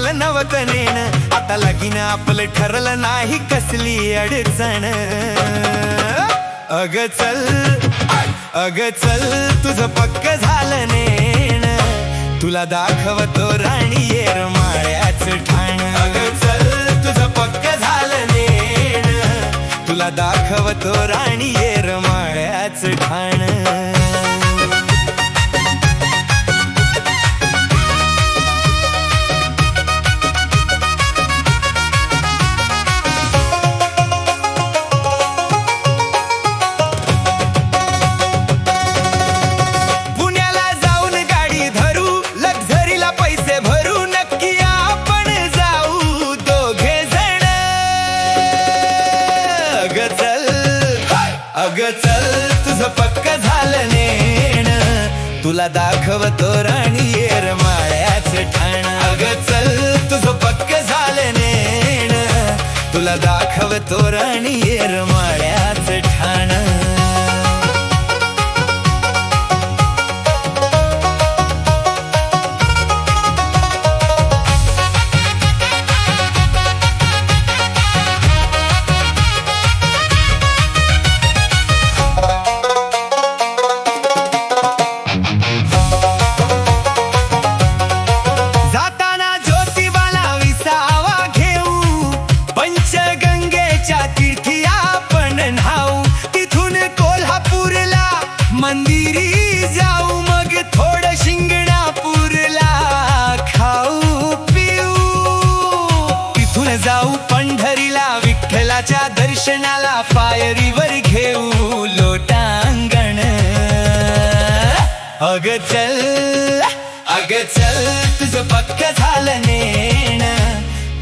झालं नवतनेन, आता लगीन आपलं ठरलं नाही कसली अडचण. अग चल अग चल तुझं पक्क झालं नेण, तुला दाखवतो राणी येरमाळ्याचं ठाण. अग चल तुझं पक्क झालं नेण, तुला दाखवतो राणी येरमाळ्याचं ठाण. अग चल तुझं पक्क झालं नेण, तुला दाखवतो राणी येरमाळ्याचं ठाण. अग चल तुझं पक्क झालं नेण, तुला दाखवतो राणी येरमाळ्याचं ठाण. मंदिरी जाऊ मग थोडं शिंगणापूरला खाऊ पिऊ, तिथून जाऊ पंढरीला विठ्ठलाच्या दर्शनाला पायरीवर घेऊ लोटांगण. अग चल तुझं पक्क झालं नेण,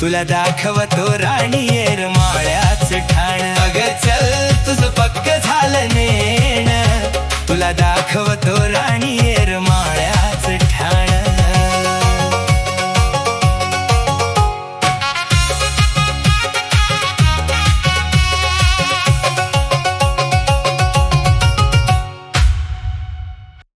तुला दाखवतो राणी येरमाळ्याचं ठाण. अग चल तुझं पक्क झालं नेण, तुला दाखवतो राणी